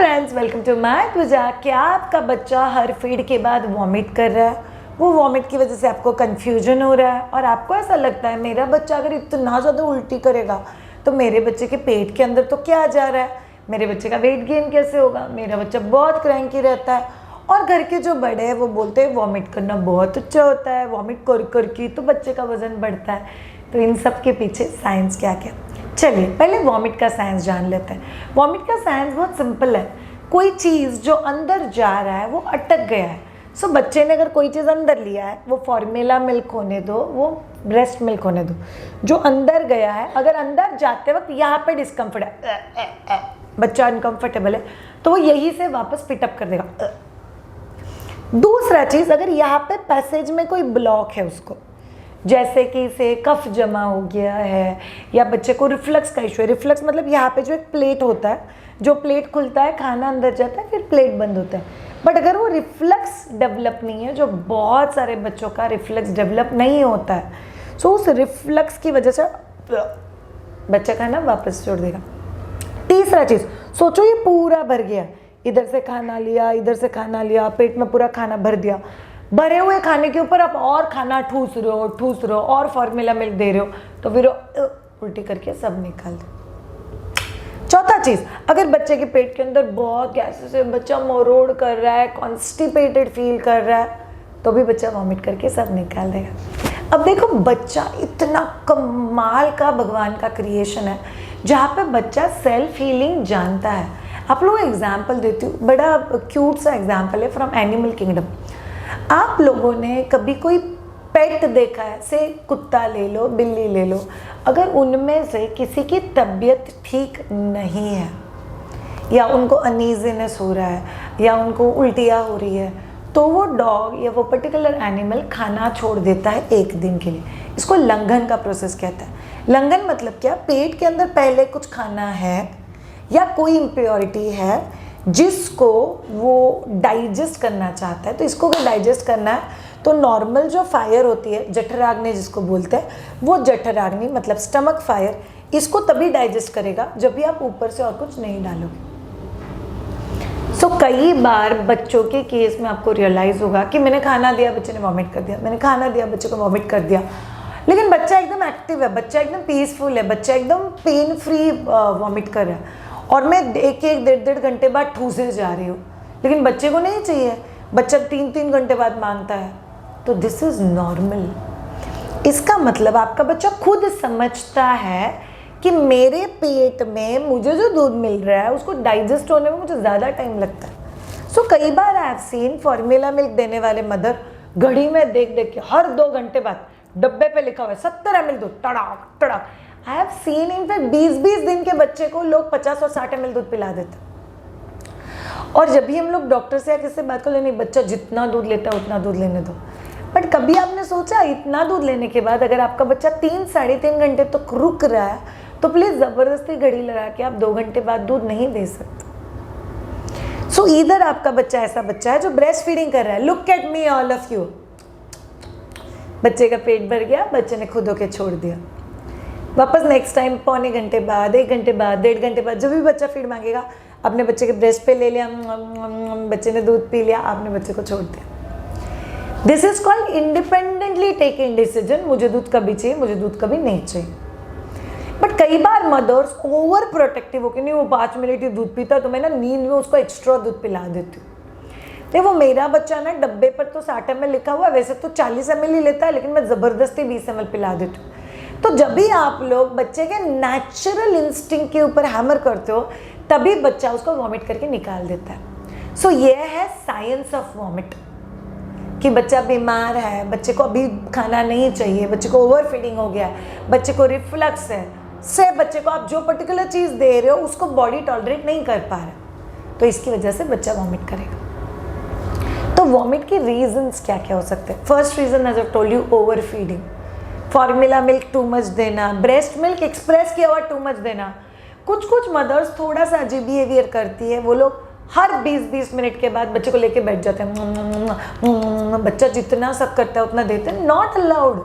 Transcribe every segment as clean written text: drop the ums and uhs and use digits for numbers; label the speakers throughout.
Speaker 1: Friends, welcome to my पूजा। क्या आपका बच्चा हर फीड के बाद वॉमिट कर रहा है? वो वॉमिट की वजह से आपको कंफ्यूजन हो रहा है और आपको ऐसा लगता है मेरा बच्चा अगर इतना ज़्यादा उल्टी करेगा तो मेरे बच्चे के पेट के अंदर तो क्या जा रहा है, मेरे बच्चे का वेट गेन कैसे होगा, मेरा बच्चा बहुत क्रैंकी रहता है। और घर के जो बड़े हैं वो बोलते हैं वॉमिट करना बहुत अच्छा होता है, वॉमिट कर कर के तो बच्चे का वजन बढ़ता है। तो इन सब के पीछे साइंस क्या क्या? चलिए पहले वॉमिट का साइंस जान लेते हैं। वॉमिट का साइंस बहुत सिंपल है। कोई चीज़ जो अंदर जा रहा है वो अटक गया है। सो बच्चे ने अगर कोई चीज़ अंदर लिया है, वो फॉर्मूला मिल्क होने दो, वो ब्रेस्ट मिल्क होने दो, जो अंदर गया है, अगर अंदर जाते वक्त यहाँ पे डिस्कम्फर्ट है, बच्चा अनकंफर्टेबल है, तो वो यही से वापस पिटअप कर देगा। दूसरा चीज़, अगर यहाँ पे पैसेज में कोई ब्लॉक है उसको, जैसे कि इसे कफ जमा हो गया है या बच्चे को रिफ्लक्स का इशू है। रिफ्लक्स मतलब यहाँ पे जो एक प्लेट होता है, जो प्लेट खुलता है, खाना अंदर जाता है, फिर प्लेट बंद होता है। बट अगर वो रिफ्लक्स डेवलप नहीं है, जो बहुत सारे बच्चों का रिफ्लक्स डेवलप नहीं होता है, सो उस रिफ्लक्स की वजह से बच्चा खाना वापस छोड़ देगा। तीसरा चीज़, सोचो ये पूरा भर गया, इधर से खाना लिया, इधर से खाना लिया, पेट में पूरा खाना भर दिया। भरे हुए खाने के ऊपर आप और खाना ठूस रहे हो और फॉर्मूला मिल्क दे रहे हो, तो फिर उल्टी करके सब निकाल दो। चौथा चीज़, अगर बच्चे के पेट के अंदर बहुत गैसेस है, बच्चा मरोड़ कर रहा है, कॉन्स्टिपेटेड फील कर रहा है, तो भी बच्चा वॉमिट करके सब निकाल देगा। अब देखो, बच्चा इतना कमाल का भगवान का क्रिएशन है जहाँ पे बच्चा सेल्फ हीलिंग जानता है। आप लोगों को एग्जाम्पल देती हूँ, बड़ा क्यूट सा एग्जाम्पल है फ्रॉम एनिमल किंगडम। आप लोगों ने कभी कोई पेट देखा है, से कुत्ता ले लो, बिल्ली ले लो, अगर उनमें से किसी की तबीयत ठीक नहीं है या उनको अनईजीनेस हो रहा है या उनको उल्टियाँ हो रही है, तो वो डॉग या वो पर्टिकुलर एनिमल खाना छोड़ देता है एक दिन के लिए। इसको लंघन का प्रोसेस कहता है। लंघन मतलब क्या? पेट के अंदर पहले कुछ खाना है या कोई इम्प्योरिटी है जिसको वो डाइजेस्ट करना चाहता है। तो इसको अगर डाइजेस्ट करना है तो नॉर्मल जो फायर होती है, जठराग्नि जिसको बोलते हैं, वो जठराग्नि मतलब स्टमक फायर, इसको तभी डाइजेस्ट करेगा जब भी आप ऊपर से और कुछ नहीं डालोगे। सो कई बार बच्चों के केस में आपको रियलाइज़ होगा कि मैंने खाना दिया, बच्चे ने वॉमिट कर दिया, मैंने खाना दिया, बच्चे को वॉमिट कर दिया, लेकिन बच्चा एकदम एक्टिव है, बच्चा एकदम पीसफुल है, बच्चा एकदम पेन फ्री वॉमिट कर रहा है, और मैं एक डेढ़ घंटे बाद ठूसे जा रही हूँ, लेकिन बच्चे को नहीं चाहिए, बच्चा 3 घंटे बाद मांगता है। तो दिस इज़ नॉर्मल। इसका मतलब आपका बच्चा खुद समझता है कि मेरे पेट में मुझे जो दूध मिल रहा है उसको डाइजेस्ट होने में मुझे ज़्यादा टाइम लगता है। सो कई बार I have seen formula milk देने वाले मदर घड़ी में देख देख के हर 2 घंटे बाद डब्बे पे लिखा हुआ है 70 ml दूध, तड़ाक तड़ाक। आई हैव सीन इनफैक्ट 20-20 दिन के बच्चे को लोग 50 और 60 ml दूध पिला देते। और जब भी हम लोग डॉक्टर से या किससे बात कर लेने, बच्चा जितना दूध लेता है उतना दूध लेने दो। बट कभी आपने सोचा इतना दूध लेने के बाद अगर आपका बच्चा 3-3.5 घंटे तक तो रुक रहा है, तो प्लीज़ ज़बरदस्ती घड़ी लगा के आप 2 घंटे बाद दूध नहीं दे सकते। सो इधर आपका बच्चा ऐसा बच्चा है जो ब्रेस्ट फीडिंग कर रहा है। Look at me all of you. बच्चे का पेट भर गया, बच्चे ने खुद होके छोड़ दिया। वापस नेक्स्ट टाइम पौने घंटे बाद, 1 घंटे बाद, 1.5 घंटे बाद, जब भी बच्चा फीड मांगेगा, अपने बच्चे के ब्रेस्ट पे ले लिया, बच्चे ने दूध पी लिया, आपने बच्चे को छोड़ दिया। This is called independently taking decision. मुझे दूध कभी चाहिए, मुझे दूध कभी नहीं चाहिए। बट कई बार मदर्स ओवर प्रोटेक्टिव होकर, नहीं वो 5 मिनट ही दूध पीता तो मैं ना नींद में उसको एक्स्ट्रा दूध पिला देती हूँ। देखो मेरा बच्चा ना डब्बे पर तो 60 ml लिखा हुआ है, वैसे तो 40 ml ही लेता है, लेकिन मैं ज़बरदस्ती 20 ml पिला देती हूँ। तो जब भी आप लोग बच्चे के नेचुरल इंस्टिंक्ट के ऊपर हैमर करते हो, तभी बच्चा उसको वॉमिट करके निकाल देता है। सो ये है साइंस ऑफ वॉमिट, कि बच्चा बीमार है, बच्चे को अभी खाना नहीं चाहिए, बच्चे को ओवर फीडिंग हो गया है, बच्चे को रिफ्लक्स है, से बच्चे को आप जो पर्टिकुलर चीज़ दे रहे हो उसको बॉडी टॉलरेट नहीं कर पा रहा, तो इसकी वजह से बच्चा वॉमिट करेगा। तो वॉमिट के रीजंस क्या क्या हो सकते हैं? First reason as I told you, over feeding, formula milk too much देना, ब्रेस्ट मिल्क एक्सप्रेस किया हुआ टू मच देना। कुछ मदर्स थोड़ा सा अजीब बिहेवियर करती है, वो लोग हर 20-20 मिनट के बाद बच्चे को लेके बैठ जाते हैं, बच्चा जितना सब करता है उतना देते हैं। Not allowed.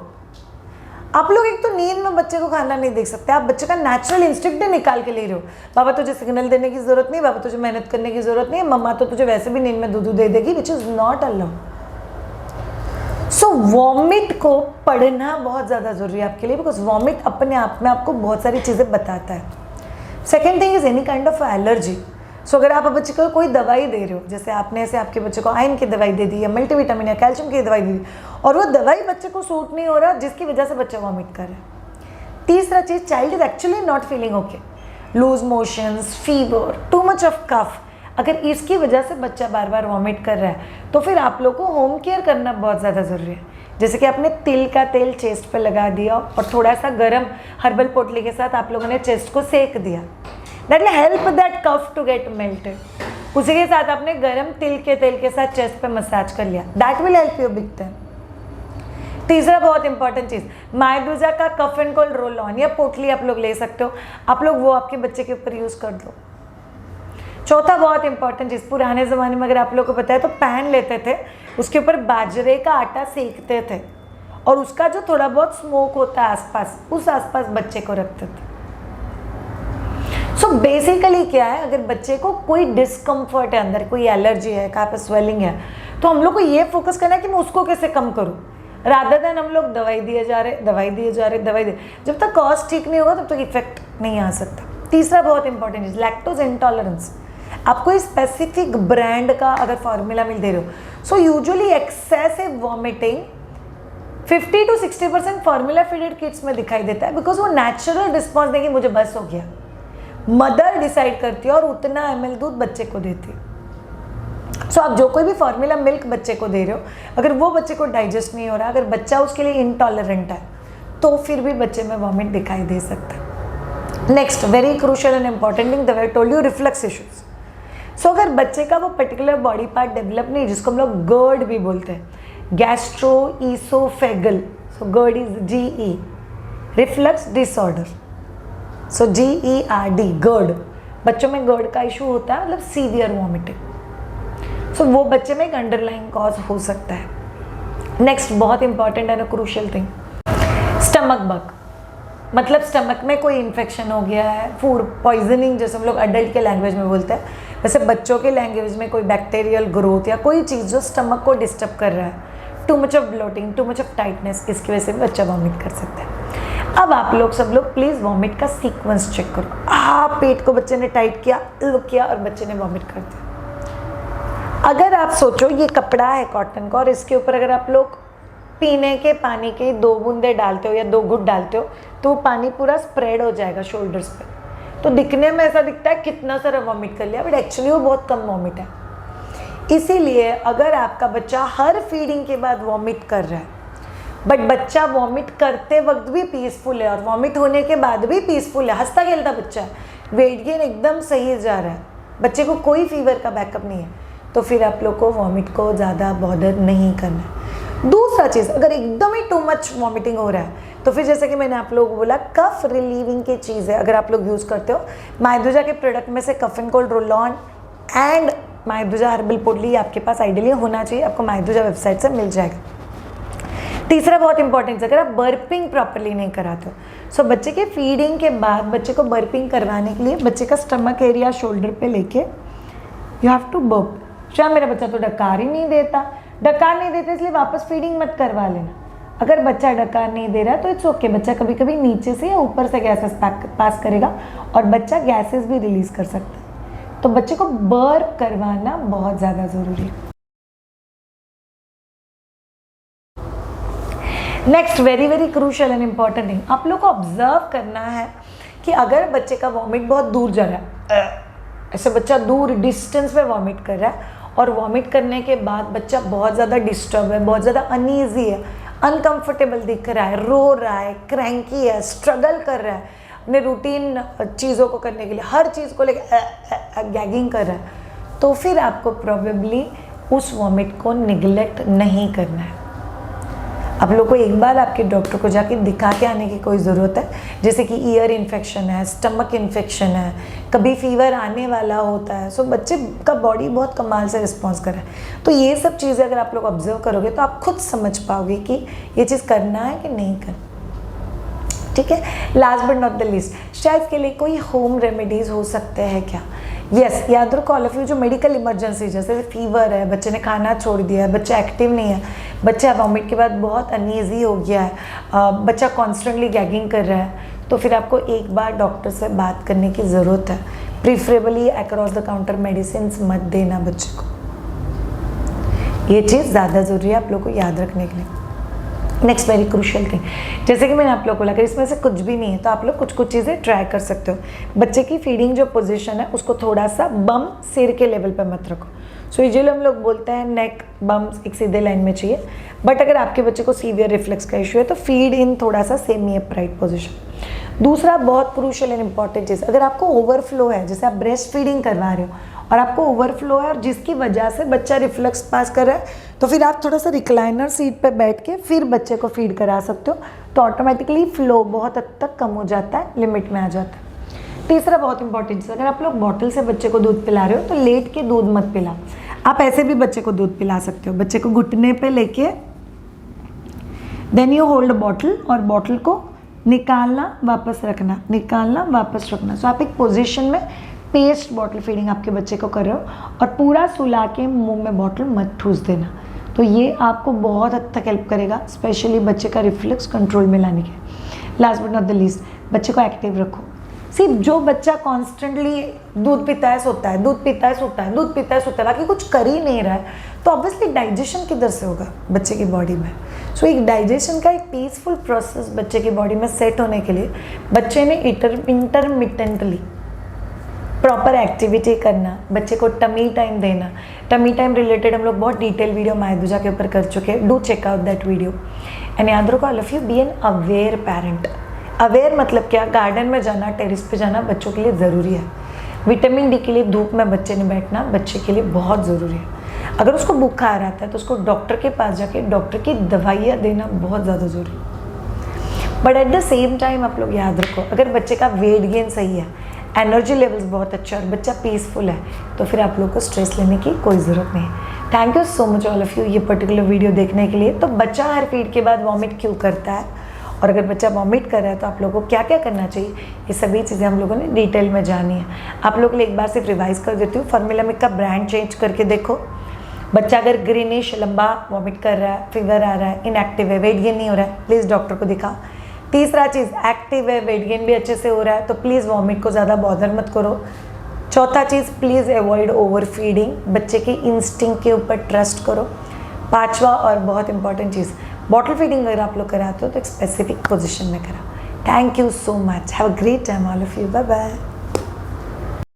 Speaker 1: आप लोग एक तो नींद में बच्चे को खाना नहीं देख सकते, आप बच्चे का नेचुरल इंस्टिंक्ट ही निकाल के ले रहे हो। बाबा तुझे सिग्नल देने की जरूरत नहीं, बाबा तुझे मेहनत करने की जरूरत नहीं है, मम्मा तो तुझे वैसे भी नींद में दूध दे देगी, which is not allowed. So vomit को पढ़ना बहुत ज़्यादा जरूरी है आपके लिए, बिकॉज वॉमिट अपने आप में आपको बहुत सारी चीज़ें बताता है। Second thing is any kind of allergy. So अगर आप बच्चे को कोई दवाई दे रहे हो, जैसे आपने ऐसे आपके बच्चे को आयरन की दवाई दे दी या मल्टीविटामिन या कैल्शियम की दवाई दे दी, और वो दवाई बच्चे को सूट नहीं हो रहा, जिसकी वजह से बच्चा वॉमिट कर रहा है। तीसरा चीज़, child is actually not feeling okay, loose motions, fever, too much of cough, अगर इसकी वजह से बच्चा बार बार वॉमिट कर रहा है तो फिर आप लोग को होम केयर करना बहुत ज़्यादा ज़रूरी है। जैसे कि आपने तिल का तेल चेस्ट पे लगा दिया और थोड़ा सा गर्म हर्बल पोटली के साथ आप लोगों ने चेस्ट को सेक दिया, that will help that cough to get melted. उसी के साथ आपने गर्म तिल के तेल के साथ चेस्ट पे मसाज कर लिया, that will help you big time. तीसरा बहुत इंपॉर्टेंट चीज़, माइदुजा का cough and cold roll on या पोटली आप लोग ले सकते हो, आप लोग वो आपके बच्चे के ऊपर यूज़ कर दो। चौथा बहुत इंपॉर्टेंट चीज़, पुराने ज़माने में अगर आप लोग को पता है तो पैन लेते थे, उसके ऊपर बाजरे का आटा सेकते थे और उसका जो थोड़ा बहुत स्मोक होता है आसपास, उस आसपास बच्चे को रखते थे। सो बेसिकली क्या है, अगर बच्चे को कोई डिस्कम्फर्ट है अंदर, कोई एलर्जी है, कहाँ पे स्वेलिंग है, तो हम लोग को ये फोकस करना है कि मैं उसको कैसे कम करूँ, रादर देन हम लोग दवाई दिए जा रहे, जब तक कॉज ठीक नहीं होगा तब तक इफेक्ट नहीं आ सकता। तीसरा बहुत इंपॉर्टेंट चीज़, लैक्टोज इंटॉलरेंस। आप कोई स्पेसिफिक ब्रांड का अगर फॉर्मूला मिल दे रहे हो, so usually excessive vomiting 50 to 60% formula feeded kids में दिखाई देता है, बिकॉज वो नेचुरल रिस्पॉन्स देंगे, मुझे बस हो गया। मदर डिसाइड करती है और उतना ml दूध बच्चे को देती है। सो आप जो कोई भी फॉर्मूला मिल्क बच्चे को दे रहे हो, अगर वो बच्चे को डाइजेस्ट नहीं हो रहा, अगर बच्चा उसके लिए इंटॉलरेंट है, तो फिर भी बच्चे में वॉमिट दिखाई दे सकता है। Next very crucial and important thing that I told you, reflux issues. So अगर बच्चे का वो पर्टिकुलर बॉडी पार्ट डेवलप नहीं, जिसको हम लोग गर्ड भी बोलते हैं, gastro oesophageal, so GERD is GE, reflux disorder, so GERD, GERD. बच्चों में गर्ड का इशू होता है, मतलब सीवियर वॉमिटिंग। सो वो बच्चे में एक अंडरलाइंग कॉज हो सकता है। नेक्स्ट बहुत important and crucial thing, stomach bug, मतलब स्टमक में कोई इन्फेक्शन हो गया है, फूड पॉइजनिंग जैसे हम लोग अडल्ट के लैंग्वेज में बोलते हैं, वैसे बच्चों के लैंग्वेज में कोई बैक्टीरियल ग्रोथ या कोई चीज़ जो स्टमक को डिस्टर्ब कर रहा है, too much of bloating, too much of tightness, इसकी वजह से भी बच्चा वॉमिट कर सकता है। अब आप लोग सब लोग प्लीज़ वॉमिट का सीक्वेंस चेक करो। पेट को बच्चे ने टाइट किया और बच्चे ने वॉमिट कर दिया। अगर आप सोचो ये कपड़ा है कॉटन का और इसके ऊपर अगर आप लोग पीने के पानी के 2 बूंदे डालते हो या 2 घुट डालते हो, तो वो पानी पूरा स्प्रेड हो जाएगा शोल्डर्स पे। तो दिखने में ऐसा दिखता है कितना सारा वॉमिट कर लिया, बट एक्चुअली वो बहुत कम वॉमिट है। इसीलिए अगर आपका बच्चा हर फीडिंग के बाद वॉमिट कर रहा है, बट बच्चा वॉमिट करते वक्त भी पीसफुल है और वॉमिट होने के बाद भी पीसफुल है, हंसता खेलता बच्चा है, वेट गेन एकदम सही जा रहा है, बच्चे को कोई फीवर का बैकअप नहीं है, तो फिर आप लोग को वॉमिट को ज़्यादा बॉदर नहीं करना है। दूसरा चीज़, अगर एकदम ही टू मच वॉमिटिंग हो रहा है, तो फिर जैसे कि मैंने आप लोगों को बोला, कफ रिलीविंग की चीज़ है, अगर आप लोग यूज़ करते हो, माइदुजा के प्रोडक्ट में से cough and cold roll on and माइदुजा हर्बल पोटली आपके पास आइडियली होना चाहिए, आपको माइदुजा वेबसाइट से मिल जाएगा। तीसरा बहुत इंपॉर्टेंट, अगर आप बर्पिंग प्रॉपरली नहीं कराते हो, सो बच्चे के फीडिंग के बाद बच्चे को बर्पिंग करवाने के लिए बच्चे का स्टमक एरिया शोल्डर पे लेके यू हैव टू बर्प। शायद मेरा बच्चा तो डकार ही नहीं देता, इसलिए वापस फीडिंग मत करवा लेना। अगर बच्चा डकार नहीं दे रहा है तो इट्स ओके, बच्चा कभी कभी नीचे से या ऊपर से गैसेस पास करेगा और बच्चा गैसेस भी रिलीज कर सकता है, तो बच्चे को बर्प करवाना बहुत ज़्यादा ज़रूरी है। Next very very crucial and important thing, आप लोग को ऑब्जर्व करना है कि अगर बच्चे का वॉमिट बहुत दूर जा रहा है, ऐसे बच्चा दूर डिस्टेंस पे वॉमिट कर रहा है और वॉमिट करने के बाद बच्चा बहुत ज़्यादा डिस्टर्ब है, बहुत ज़्यादा अनईजी है, अनकंफर्टेबल दिख रहा है, रो रहा है, क्रैंकी है, स्ट्रगल कर रहा है अपने रूटीन चीज़ों को करने के लिए, हर चीज़ को लेकर गैगिंग कर रहा है, तो फिर आपको प्रॉबेबली उस वॉमिट को निगलेक्ट नहीं करना है। आप लोग को एक बार आपके डॉक्टर को जाके दिखा के आने की कोई ज़रूरत है, जैसे कि ईयर इन्फेक्शन है, स्टमक इन्फेक्शन है, कभी फीवर आने वाला होता है, सो बच्चे का बॉडी बहुत कमाल से रिस्पॉन्स कर रहा है। तो ये सब चीज़ें अगर आप लोग ऑब्जर्व करोगे तो आप खुद समझ पाओगे कि ये चीज़ करना है कि नहीं करना। ठीक है। Last but not the least, शायद इसके लिए कोई होम रेमेडीज हो सकते हैं क्या? यस, याद रखो ऑल ऑफ यू, जो मेडिकल इमरजेंसी जैसे फीवर है, बच्चे ने खाना छोड़ दिया है, बच्चा एक्टिव नहीं है, बच्चा वॉमिट के बाद बहुत अनईजी हो गया है, बच्चा कॉन्स्टेंटली गैगिंग कर रहा है, तो फिर आपको एक बार डॉक्टर से बात करने की ज़रूरत है। Preferably across the counter medicine मत देना बच्चे को, ये चीज़ ज़्यादा ज़रूरी है आप लोग को याद रखने के लिए। नेक्स्ट वेरी क्रूशियल थिंग, जैसे कि मैंने आप लोगों को लगा इसमें से कुछ भी नहीं है तो आप लोग कुछ कुछ चीज़ें ट्राई कर सकते हो। बच्चे की फीडिंग जो पोजीशन है उसको थोड़ा सा बम सिर के लेवल पे मत रखो। सो यूजुअली हम लोग बोलते हैं नेक बम एक सीधे लाइन में चाहिए, बट अगर आपके बच्चे को सीवियर रिफ्लेक्स का इशू है तो फीड इन थोड़ा सा सेमी अपराइट पोजिशन। दूसरा बहुत क्रूशियल एंड इंपॉर्टेंट चीज़, अगर आपको ओवरफ्लो है, जैसे आप ब्रेस्ट फीडिंग करवा रहे हो और आपको ओवरफ्लो है और जिसकी वजह से बच्चा रिफ्लेक्स पास कर रहा है, तो फिर आप थोड़ा सा रिक्लाइनर सीट पे बैठ के फिर बच्चे को फीड करा सकते हो, तो ऑटोमेटिकली फ्लो बहुत हद तक कम हो जाता है, लिमिट में आ जाता है। तीसरा बहुत इंपॉर्टेंट चीज़, अगर आप लोग बॉटल से बच्चे को दूध पिला रहे हो तो लेट के दूध मत पिला, आप ऐसे भी बच्चे को दूध पिला सकते हो। बच्चे को घुटने पे लेके देन यू होल्ड बॉटल और बॉटल को निकालना वापस रखना, निकालना वापस रखना। सो आप एक पोजीशन में पेस्ट बॉटल फीडिंग आपके बच्चे को कर रहे हो और पूरा सुला के मुंह में बॉटल मत ठूस देना, तो ये आपको बहुत हद तक हेल्प करेगा, स्पेशली बच्चे का रिफ्लेक्स कंट्रोल में लाने के। Last but not the least, बच्चे को एक्टिव रखो। सिर्फ जो बच्चा कॉन्स्टेंटली दूध पीता है सोता है, दूध पीता है सोता है, दूध पीता है सोता है, बाकी कुछ कर ही नहीं रहा है, तो ऑब्वियसली डाइजेशन किधर से होगा बच्चे की बॉडी में। सो एक डाइजेशन का एक पीसफुल प्रोसेस बच्चे की बॉडी में सेट होने के लिए बच्चे ने इंटरमिटेंटली प्रॉपर एक्टिविटी करना, बच्चे को टमी टाइम देना। टमी टाइम रिलेटेड हम लोग बहुत डिटेल वीडियो मायदुजा के ऊपर कर चुके हैं, do check out that video. And याद रखो all of you, be an aware parent. Aware मतलब क्या? गार्डन में जाना, टेरिस पे जाना बच्चों के लिए ज़रूरी है। विटामिन डी के लिए धूप में बच्चे ने बैठना बच्चे के लिए बहुत ज़रूरी है। अगर उसको बुखार आता है तो उसको डॉक्टर के पास जाके डॉक्टर की दवाइयाँ देना बहुत ज़्यादा ज़रूरी है। But at the same time आप लोग याद रखो, अगर बच्चे का वेट गेन सही है, एनर्जी लेवल्स बहुत अच्छा और बच्चा पीसफुल है, तो फिर आप लोग को स्ट्रेस लेने की कोई ज़रूरत नहीं है। Thank you so much all of you ये पर्टिकुलर वीडियो देखने के लिए। तो बच्चा हर फीड के बाद वॉमिट क्यों करता है, और अगर बच्चा वॉमिट कर रहा है तो आप लोगों को क्या क्या करना चाहिए, ये सभी चीज़ें हम लोगों ने डिटेल में जानी है। आप लोगों के लिए एक बार सिर्फ रिवाइज कर देती हूँ। फॉर्मूला मिल्क का ब्रांड चेंज करके देखो। बच्चा अगर ग्रीनिश लंबा वॉमिट कर रहा है, फीवर आ रहा है, इनएक्टिव है, वेट गेन नहीं हो रहा है, प्लीज़ डॉक्टर को दिखाओ। तीसरा चीज़, एक्टिव है, वेट गेन भी अच्छे से हो रहा है, तो प्लीज़ वॉमिट को ज़्यादा बॉदर मत करो। चौथा चीज़, प्लीज़ अवॉइड ओवर फीडिंग, बच्चे के इंस्टिंक्ट के ऊपर ट्रस्ट करो। पांचवा और बहुत इंपॉर्टेंट चीज़, बॉटल फीडिंग अगर आप लोग कराते हो तो एक स्पेसिफिक पोजीशन में करा। Thank you so much, have a great time all of you, bye bye.